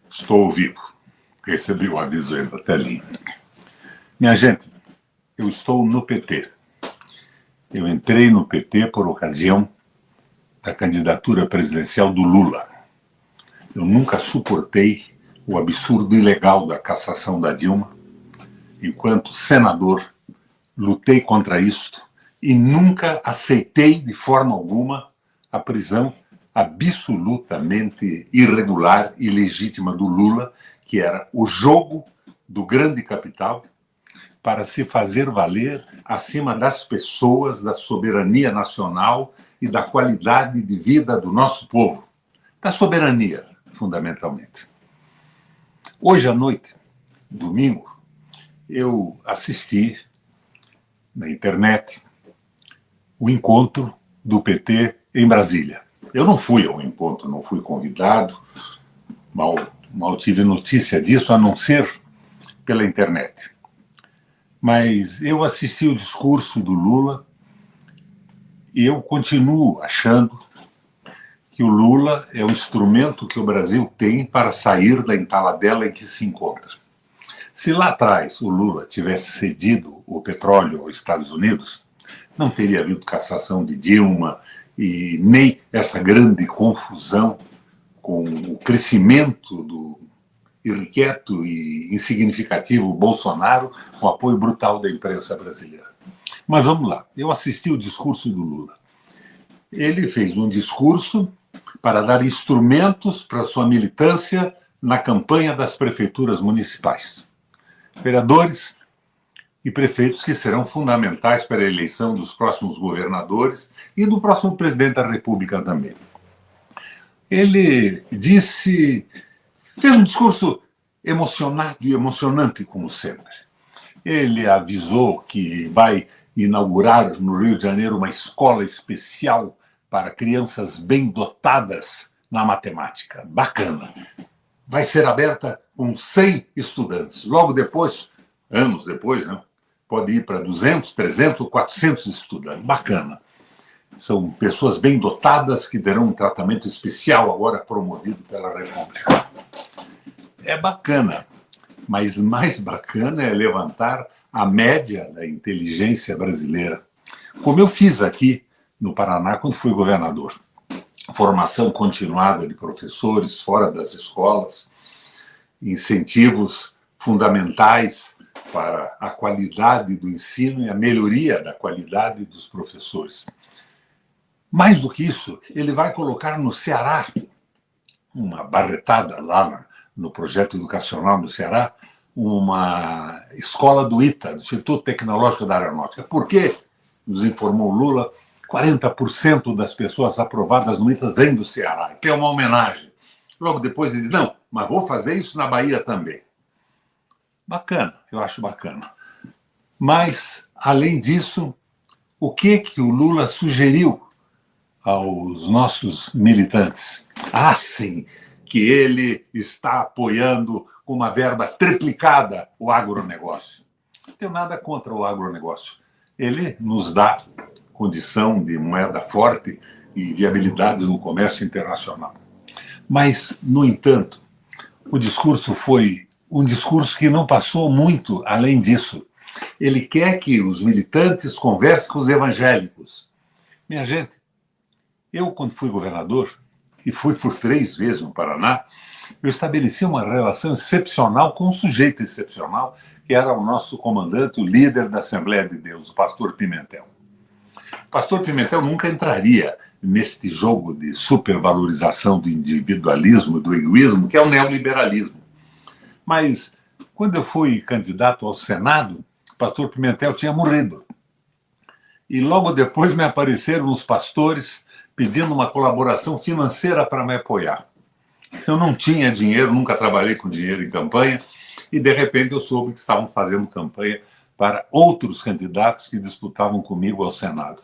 Estou ao vivo. Recebi o aviso aí da telinha. Minha gente, eu estou no PT. Eu entrei no PT por ocasião da candidatura presidencial do Lula. Eu nunca suportei o absurdo ilegal da cassação da Dilma. Enquanto senador, lutei contra isto e nunca aceitei de forma alguma a prisão absolutamente irregular e legítima do Lula, que era o jogo do grande capital para se fazer valer acima das pessoas, da soberania nacional e da qualidade de vida do nosso povo. Da soberania, fundamentalmente. Hoje à noite, domingo, eu assisti na internet o encontro do PT em Brasília. Eu não fui ao encontro, não fui convidado, mal tive notícia disso, a não ser pela internet. Mas eu assisti o discurso do Lula e eu continuo achando que o Lula é o instrumento que o Brasil tem para sair da entaladela em que se encontra. Se lá atrás o Lula tivesse cedido o petróleo aos Estados Unidos, não teria havido cassação de Dilma e nem essa grande confusão com o crescimento do irrequieto e insignificativo Bolsonaro, com o apoio brutal da imprensa brasileira. Mas vamos lá, eu assisti o discurso do Lula. Ele fez um discurso para dar instrumentos para sua militância na campanha das prefeituras municipais. Vereadores e prefeitos que serão fundamentais para a eleição dos próximos governadores e do próximo presidente da República também. Ele fez um discurso emocionado e emocionante, como sempre. Ele avisou que vai inaugurar no Rio de Janeiro uma escola especial para crianças bem dotadas na matemática. Bacana. Vai ser aberta com 100 estudantes. Logo depois, anos depois, né, pode ir para 200, 300 ou 400 estudantes. Bacana. São pessoas bem dotadas que terão um tratamento especial agora promovido pela República. É bacana, mas mais bacana é levantar a média da inteligência brasileira. Como eu fiz aqui no Paraná quando fui governador. Formação continuada de professores fora das escolas, incentivos fundamentais para a qualidade do ensino e a melhoria da qualidade dos professores. Mais do que isso, ele vai colocar no Ceará uma barretada lá no projeto educacional do Ceará, uma escola do ITA, do Instituto Tecnológico da Aeronáutica. Por quê? Nos informou Lula, 40% das pessoas aprovadas no ITA vêm do Ceará, que é uma homenagem. Logo depois ele diz, não, mas vou fazer isso na Bahia também. Bacana, eu acho bacana. Mas, além disso, o que o Lula sugeriu aos nossos militantes? Ah, sim, que ele está apoiando com uma verba triplicada o agronegócio. Não tenho nada contra o agronegócio. Ele nos dá condição de moeda forte e viabilidade no comércio internacional. Mas, no entanto, o discurso foi um discurso que não passou muito além disso. Ele quer que os militantes conversem com os evangélicos. Minha gente, eu, quando fui governador, e fui por 3 vezes no Paraná, eu estabeleci uma relação excepcional com um sujeito excepcional, que era o nosso comandante, o líder da Assembleia de Deus, o pastor Pimentel. O pastor Pimentel nunca entraria neste jogo de supervalorização do individualismo, do egoísmo, que é o neoliberalismo. Mas, quando eu fui candidato ao Senado, o pastor Pimentel tinha morrido. E logo depois me apareceram uns pastores pedindo uma colaboração financeira para me apoiar. Eu não tinha dinheiro, nunca trabalhei com dinheiro em campanha, e de repente eu soube que estavam fazendo campanha para outros candidatos que disputavam comigo ao Senado.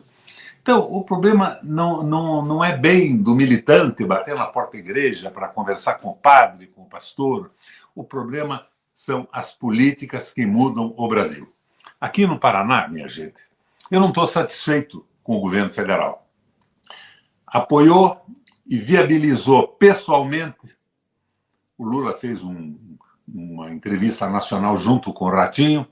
Então, o problema não é bem do militante bater na porta da igreja para conversar com o padre, com o pastor. O problema são as políticas que mudam o Brasil. Aqui no Paraná, minha gente, eu não estou satisfeito com o governo federal. Apoiou e viabilizou pessoalmente o Lula fez uma entrevista nacional junto com o Ratinho,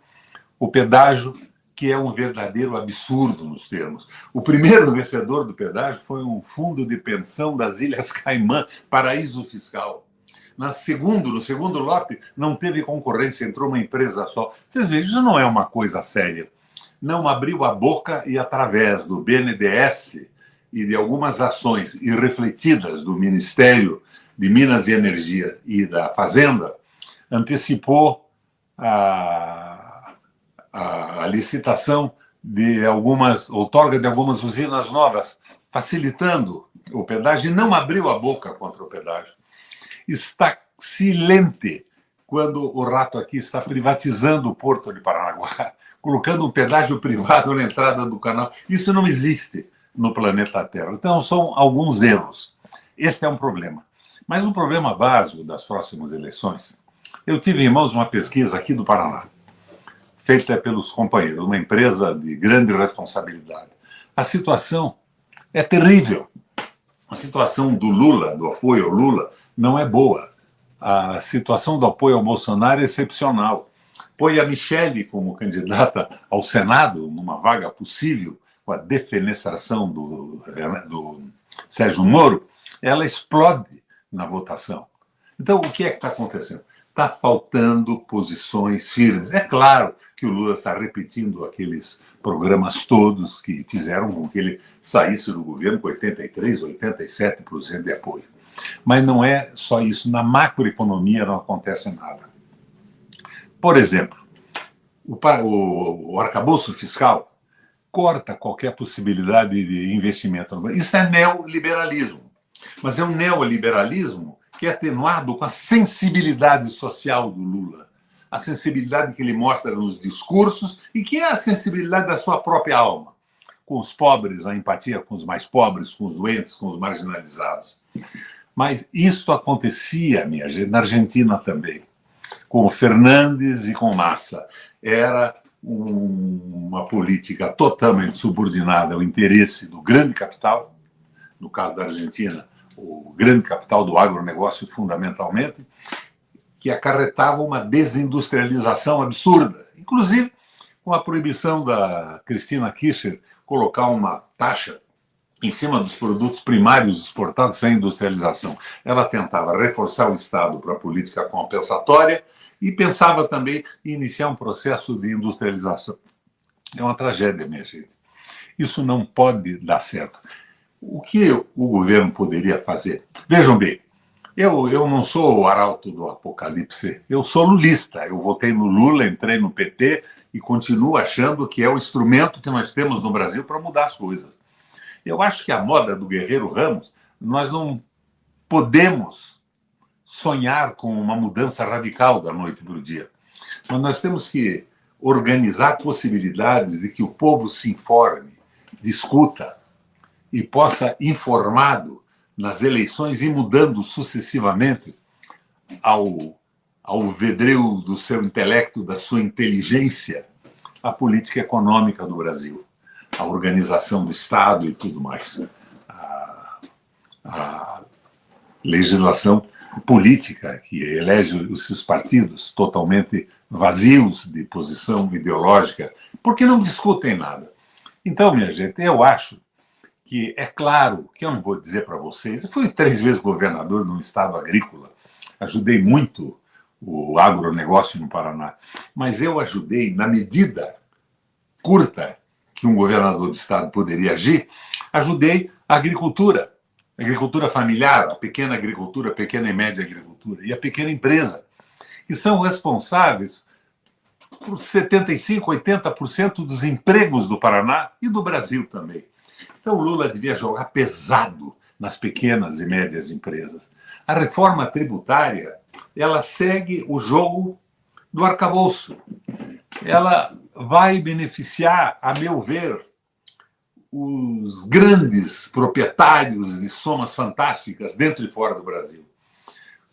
o pedágio, que é um verdadeiro absurdo nos termos. O primeiro vencedor do pedágio foi um fundo de pensão das Ilhas Caimã, paraíso fiscal. No segundo lote, não teve concorrência, entrou uma empresa só. Vocês veem, isso não é uma coisa séria. Não abriu a boca e, através do BNDES e de algumas ações irrefletidas do Ministério de Minas e Energia e da Fazenda, antecipou a licitação de outorga de algumas usinas novas, facilitando o pedágio, e não abriu a boca contra o pedágio. Está silente quando o rato aqui está privatizando o Porto de Paranaguá, colocando um pedágio privado na entrada do canal. Isso não existe no planeta Terra. Então, são alguns erros. Este é um problema. Mas o problema básico das próximas eleições, eu tive em mãos uma pesquisa aqui do Paraná, feita pelos companheiros, uma empresa de grande responsabilidade. A situação é terrível. A situação do Lula, do apoio ao Lula, não é boa. A situação do apoio ao Bolsonaro é excepcional. Põe a Michele como candidata ao Senado, numa vaga possível, com a defenestração do Sérgio Moro, ela explode na votação. Então, o que é que está acontecendo? Está faltando posições firmes. É claro que o Lula está repetindo aqueles programas todos que fizeram com que ele saísse do governo com 83%, 87% de apoio. Mas não é só isso. Na macroeconomia não acontece nada. Por exemplo, o arcabouço fiscal corta qualquer possibilidade de investimento. Isso é neoliberalismo. Mas é um neoliberalismo que é atenuado com a sensibilidade social do Lula. A sensibilidade que ele mostra nos discursos e que é a sensibilidade da sua própria alma. Com os pobres, a empatia com os mais pobres, com os doentes, com os marginalizados. Mas isso acontecia, minha gente, na Argentina também, com o Fernandes e com Massa. Era uma política totalmente subordinada ao interesse do grande capital, no caso da Argentina, o grande capital do agronegócio, fundamentalmente, que acarretava uma desindustrialização absurda, inclusive com a proibição da Cristina Kirchner colocar uma taxa em cima dos produtos primários exportados sem industrialização. Ela tentava reforçar o Estado para a política compensatória e pensava também em iniciar um processo de industrialização. É uma tragédia, minha gente. Isso não pode dar certo. O que o governo poderia fazer? Vejam bem, eu não sou o arauto do apocalipse, eu sou lulista. Eu votei no Lula, entrei no PT e continuo achando que é o instrumento que nós temos no Brasil para mudar as coisas. Eu acho que a moda do Guerreiro Ramos, nós não podemos sonhar com uma mudança radical da noite para o dia. Mas nós temos que organizar possibilidades de que o povo se informe, discuta e possa, informado nas eleições, ir mudando sucessivamente ao vedreu do seu intelecto, da sua inteligência, a política econômica do Brasil, a organização do Estado e tudo mais, a legislação política que elege os seus partidos totalmente vazios de posição ideológica, porque não discutem nada. Então, minha gente, eu acho que é claro que eu não vou dizer para vocês, eu fui 3 vezes governador num estado agrícola, ajudei muito o agronegócio no Paraná, mas eu ajudei, na medida curta que um governador do estado poderia agir, ajudei a agricultura familiar, a pequena e média agricultura, e a pequena empresa, que são responsáveis por 75%, 80% dos empregos do Paraná e do Brasil também. Então o Lula devia jogar pesado nas pequenas e médias empresas. A reforma tributária, ela segue o jogo do arcabouço. Ela vai beneficiar, a meu ver, os grandes proprietários de somas fantásticas dentro e fora do Brasil.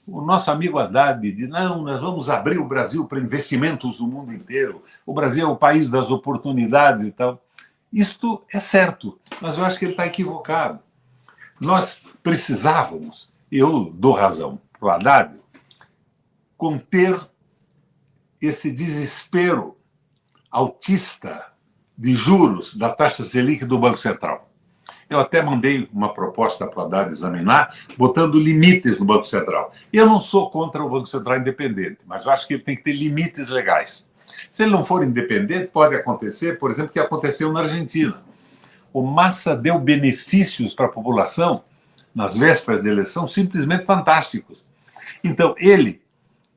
O nosso amigo Haddad diz, não, nós vamos abrir o Brasil para investimentos do mundo inteiro. O Brasil é o país das oportunidades e tal. Isto é certo, mas eu acho que ele está equivocado. Nós precisávamos, eu dou razão para o Haddad, conter esse desespero altista de juros da taxa Selic do Banco Central. Eu até mandei uma proposta para o Haddad examinar, botando limites no Banco Central. Eu não sou contra o Banco Central independente, mas eu acho que ele tem que ter limites legais. Se ele não for independente, pode acontecer, por exemplo, o que aconteceu na Argentina. O Massa deu benefícios para a população nas vésperas da eleição simplesmente fantásticos. Então, ele,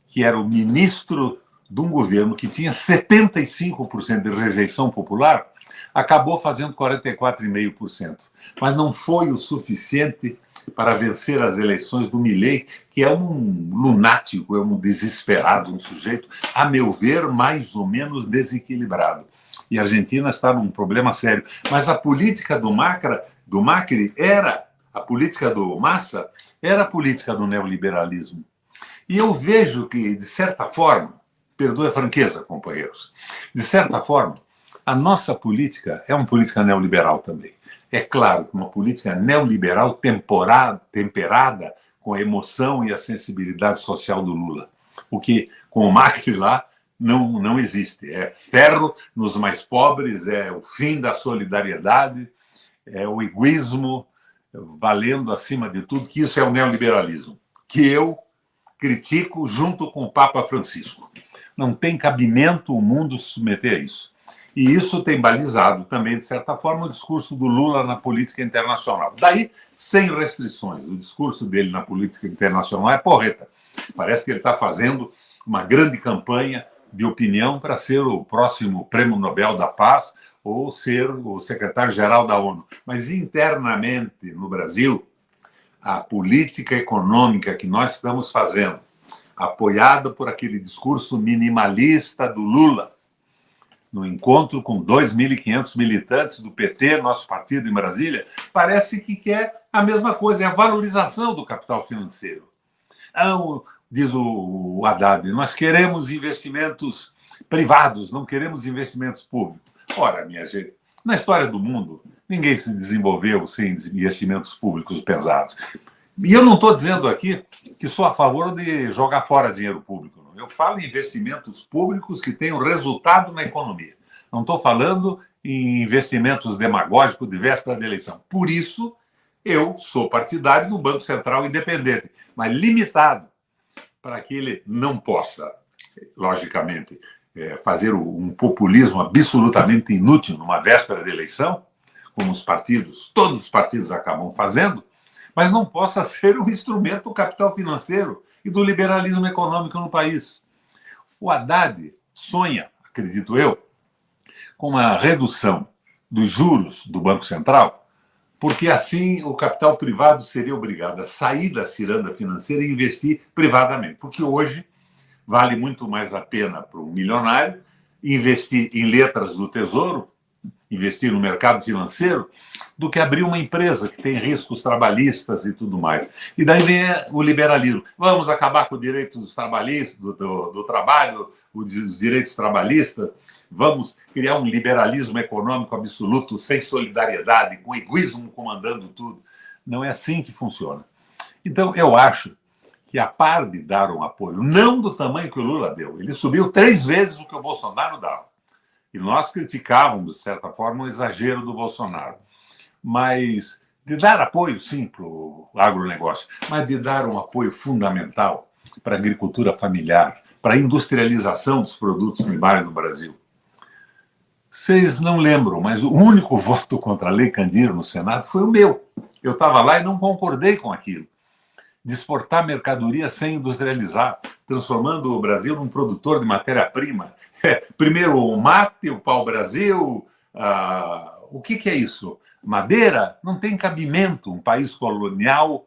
que era o ministro de um governo que tinha 75% de rejeição popular, acabou fazendo 44,5%. Mas não foi o suficiente para vencer as eleições do Milei, que é um lunático, é um desesperado, um sujeito, a meu ver, mais ou menos desequilibrado. E a Argentina está num problema sério. Mas a política do Macri era, a política do Massa, era a política do neoliberalismo. E eu vejo que, de certa forma, perdoe a franqueza, companheiros, de certa forma, a nossa política é uma política neoliberal também. É claro que uma política neoliberal temperada com a emoção e a sensibilidade social do Lula. O que, com o Macri lá, não existe. É ferro nos mais pobres, é o fim da solidariedade, é o egoísmo valendo acima de tudo, que isso é o neoliberalismo, que eu critico junto com o Papa Francisco. Não tem cabimento o mundo se submeter a isso. E isso tem balizado também, de certa forma, o discurso do Lula na política internacional. Daí, sem restrições. O discurso dele na política internacional é porreta. Parece que ele está fazendo uma grande campanha de opinião para ser o próximo Prêmio Nobel da Paz ou ser o secretário-geral da ONU. Mas, internamente, no Brasil, a política econômica que nós estamos fazendo, apoiada por aquele discurso minimalista do Lula, no encontro com 2.500 militantes do PT, nosso partido em Brasília, parece que quer a mesma coisa, é a valorização do capital financeiro. Diz o Haddad, nós queremos investimentos privados, não queremos investimentos públicos. Ora, minha gente, na história do mundo, ninguém se desenvolveu sem investimentos públicos pesados. E eu não estou dizendo aqui que sou a favor de jogar fora dinheiro público. Não. Eu falo em investimentos públicos que tenham resultado na economia. Não estou falando em investimentos demagógicos de véspera da eleição. Por isso, eu sou partidário do Banco Central independente, mas limitado, para que ele não possa, logicamente, fazer um populismo absolutamente inútil numa véspera de eleição, como todos os partidos acabam fazendo, mas não possa ser um instrumento do capital financeiro e do liberalismo econômico no país. O Haddad sonha, acredito eu, com uma redução dos juros do Banco Central, porque assim o capital privado seria obrigado a sair da ciranda financeira e investir privadamente, porque hoje vale muito mais a pena para um milionário investir em letras do Tesouro, investir no mercado financeiro, do que abrir uma empresa que tem riscos trabalhistas e tudo mais. E daí vem o liberalismo. Vamos acabar com o direito dos trabalhistas, do trabalho, os direitos trabalhistas, vamos criar um liberalismo econômico absoluto, sem solidariedade, com egoísmo comandando tudo. Não é assim que funciona. Então, eu acho que, a par de dar um apoio, não do tamanho que o Lula deu, ele subiu 3 vezes o que o Bolsonaro dava. E nós criticávamos, de certa forma, o exagero do Bolsonaro. Mas de dar apoio, sim, para o agronegócio, mas de dar um apoio fundamental para a agricultura familiar, para a industrialização dos produtos primários no Brasil. Vocês não lembram, mas o único voto contra a Lei Candir no Senado foi o meu. Eu estava lá e não concordei com aquilo. De exportar mercadoria sem industrializar, transformando o Brasil num produtor de matéria-prima. Primeiro o mate, o pau-brasil, o que é isso? Madeira? Não tem cabimento um país colonial,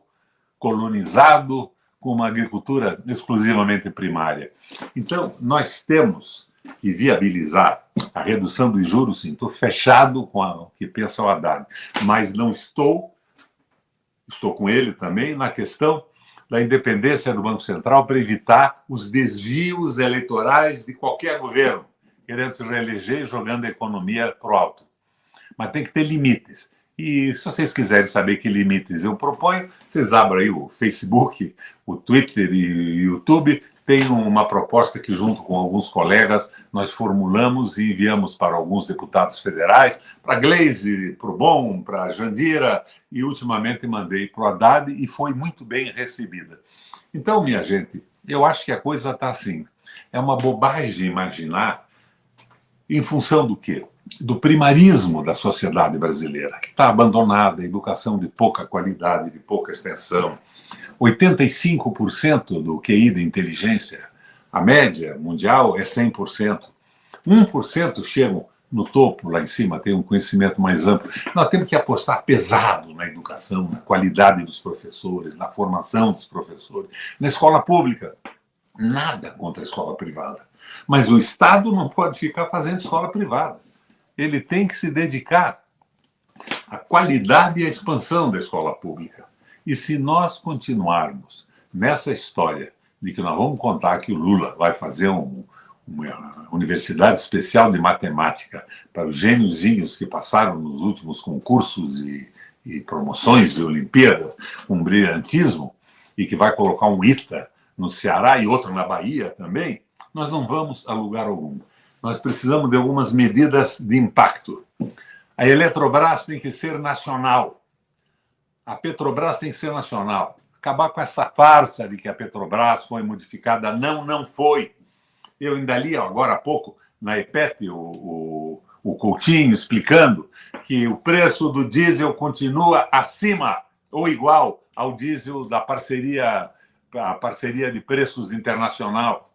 colonizado, com uma agricultura exclusivamente primária. Então, nós temos que viabilizar a redução dos juros, sim. Estou fechado com o que pensa o Haddad, mas não estou com ele também na questão da independência do Banco Central para evitar os desvios eleitorais de qualquer governo, querendo se reeleger e jogando a economia para o alto. Mas tem que ter limites. E se vocês quiserem saber que limites eu proponho, vocês abram aí o Facebook, o Twitter e o YouTube, tenho uma proposta que, junto com alguns colegas, nós formulamos e enviamos para alguns deputados federais, para Gleisi, para o Bom, para a Jandira, e ultimamente mandei para o Haddad e foi muito bem recebida. Então, minha gente, eu acho que a coisa está assim. É uma bobagem imaginar em função do quê? Do primarismo da sociedade brasileira, que está abandonada, educação de pouca qualidade, de pouca extensão. 85% do QI da inteligência, a média mundial é 100%. 1% chegam no topo, lá em cima, tem um conhecimento mais amplo. Nós temos que apostar pesado na educação, na qualidade dos professores, na formação dos professores. Na escola pública, nada contra a escola privada. Mas o Estado não pode ficar fazendo escola privada. Ele tem que se dedicar à qualidade e à expansão da escola pública. E se nós continuarmos nessa história de que nós vamos contar que o Lula vai fazer uma universidade especial de matemática para os gêniozinhos que passaram nos últimos concursos e promoções de Olimpíadas, um brilhantismo, e que vai colocar um ITA no Ceará e outro na Bahia também, nós não vamos a lugar algum. Nós precisamos de algumas medidas de impacto. A Eletrobras tem que ser nacional. A Petrobras tem que ser nacional. Acabar com essa farsa de que a Petrobras foi modificada. Não, não foi. Eu ainda li agora há pouco na EPEP o Coutinho explicando que o preço do diesel continua acima ou igual ao diesel da parceria de preços internacional,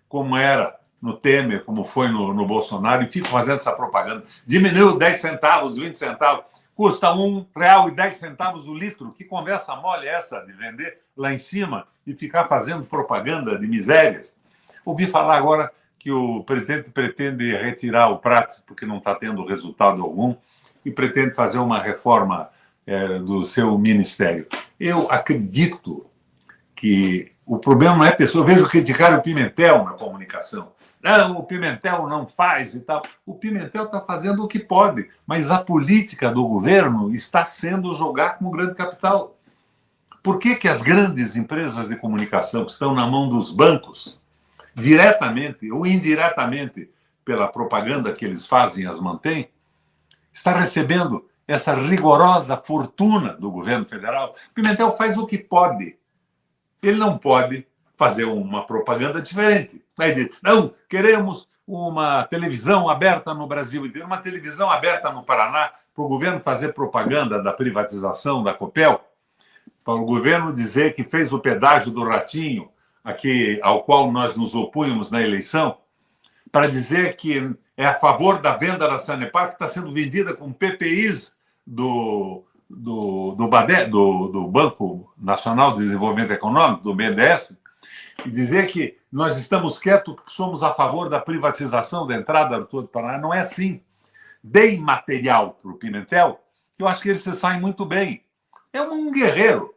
como era no Temer, como foi no Bolsonaro, e fico fazendo essa propaganda. Diminuiu 10 centavos, 20 centavos, custa R$1,10 o litro. Que conversa mole é essa de vender lá em cima e ficar fazendo propaganda de misérias? Ouvi falar agora que o presidente pretende retirar o Prats porque não está tendo resultado algum e pretende fazer uma reforma do seu ministério. Eu acredito que o problema não é pessoa. Eu vejo criticar o Pimentel na comunicação. Não, o Pimentel não faz e tal. O Pimentel está fazendo o que pode, mas a política do governo está sendo jogar com o grande capital. Por que as grandes empresas de comunicação que estão na mão dos bancos, diretamente ou indiretamente, pela propaganda que eles fazem e as mantêm, está recebendo essa rigorosa fortuna do governo federal? Pimentel faz o que pode. Ele não pode fazer uma propaganda diferente. Aí diz, não, queremos uma televisão aberta no Brasil inteiro, uma televisão aberta no Paraná, para o governo fazer propaganda da privatização da Copel, para o governo dizer que fez o pedágio do Ratinho, ao qual nós nos opunhamos na eleição, para dizer que é a favor da venda da Sanepar, que está sendo vendida com PPIs do Banco Nacional de Desenvolvimento Econômico, do BNDES, e dizer que nós estamos quietos porque somos a favor da privatização da entrada do todo Paraná. Não é assim. Bem material para o Pimentel, que eu acho que ele se sai muito bem. É um guerreiro.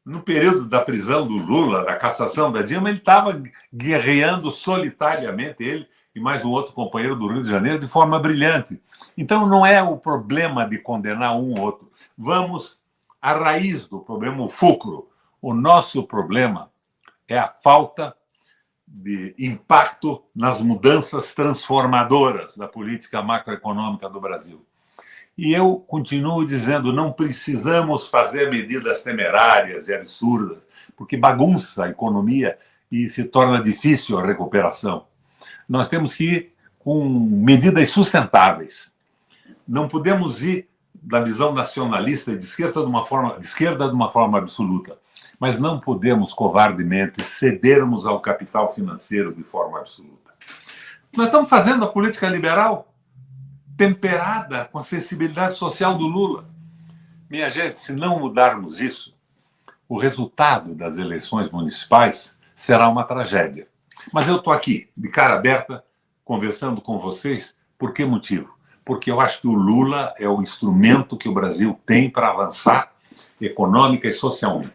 No período da prisão do Lula, da cassação da Dilma, ele estava guerreando solitariamente, ele e mais um outro companheiro do Rio de Janeiro, de forma brilhante. Então, não é o problema de condenar um ou outro. Vamos à raiz do problema, o fulcro. O nosso problema é a falta de impacto nas mudanças transformadoras da política macroeconômica do Brasil. E eu continuo dizendo, não precisamos fazer medidas temerárias e absurdas, porque bagunça a economia e se torna difícil a recuperação. Nós temos que ir com medidas sustentáveis. Não podemos ir da visão nacionalista e de esquerda de uma forma absoluta, mas não podemos covardemente cedermos ao capital financeiro de forma absoluta. Nós estamos fazendo a política liberal temperada com a sensibilidade social do Lula. Minha gente, se não mudarmos isso, o resultado das eleições municipais será uma tragédia. Mas eu estou aqui, de cara aberta, conversando com vocês. Por que motivo? Porque eu acho que o Lula é o instrumento que o Brasil tem para avançar econômica e socialmente.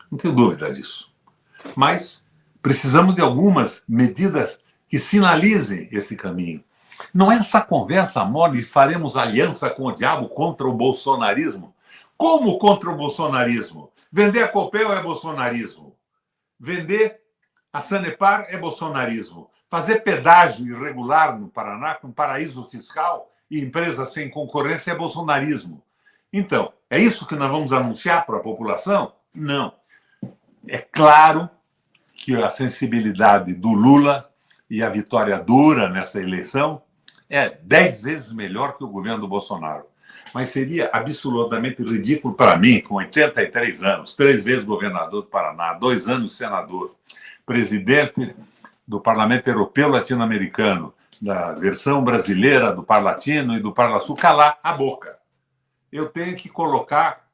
Não tenho dúvida disso. Mas precisamos de algumas medidas que sinalizem esse caminho. Não é essa conversa mole, faremos aliança com o diabo contra o bolsonarismo. Como contra o bolsonarismo? Vender a Copel é bolsonarismo. Vender A Sanepar é bolsonarismo. Fazer pedágio irregular no Paraná, com paraíso fiscal e empresa sem concorrência, é bolsonarismo. Então, é isso que nós vamos anunciar para a população? Não. É claro que a sensibilidade do Lula e a vitória dura nessa eleição é 10 vezes melhor que o governo do Bolsonaro. Mas seria absolutamente ridículo para mim, com 83 anos, 3 vezes governador do Paraná, 2 anos senador, presidente do Parlamento Europeu Latino-Americano, da versão brasileira do Parlatino e do Parlasul, calar a boca. Eu tenho que colocar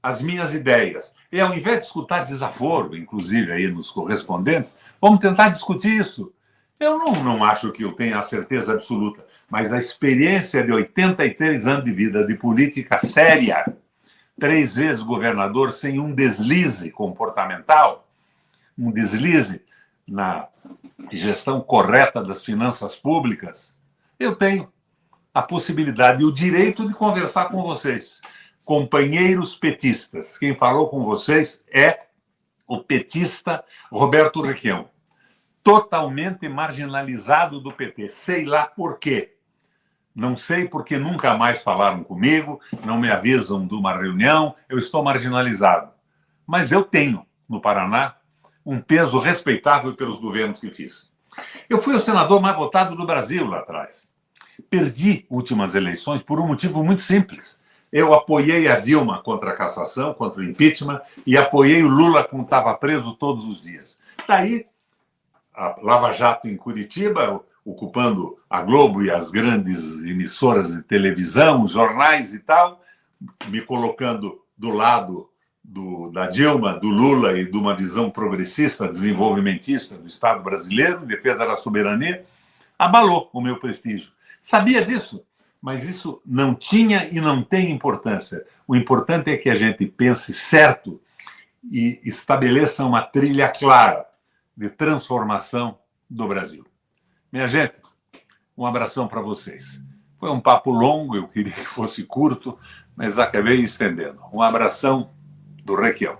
as minhas ideias. E ao invés de escutar desaforo, inclusive aí nos correspondentes, vamos tentar discutir isso. Eu não acho que eu tenha a certeza absoluta, mas a experiência de 83 anos de vida de política séria, 3 vezes governador sem um deslize comportamental, um deslize na gestão correta das finanças públicas, eu tenho a possibilidade e o direito de conversar com vocês. Companheiros petistas, quem falou com vocês é o petista Roberto Requião, totalmente marginalizado do PT. Sei lá por quê. Não sei porque nunca mais falaram comigo, não me avisam de uma reunião, eu estou marginalizado. Mas eu tenho, no Paraná, um peso respeitável pelos governos que fiz. Eu fui o senador mais votado do Brasil lá atrás. Perdi últimas eleições por um motivo muito simples. Eu apoiei a Dilma contra a cassação, contra o impeachment, e apoiei o Lula quando estava preso todos os dias. Daí, a Lava Jato em Curitiba, ocupando a Globo e as grandes emissoras de televisão, jornais e tal, me colocando do lado da Dilma, do Lula e de uma visão progressista, desenvolvimentista do Estado brasileiro, em defesa da soberania, abalou o meu prestígio. Sabia disso, mas isso não tinha e não tem importância. O importante é que a gente pense certo e estabeleça uma trilha clara de transformação do Brasil. Minha gente, um abração para vocês. Foi um papo longo, eu queria que fosse curto, mas acabei estendendo. Um abração do Requião.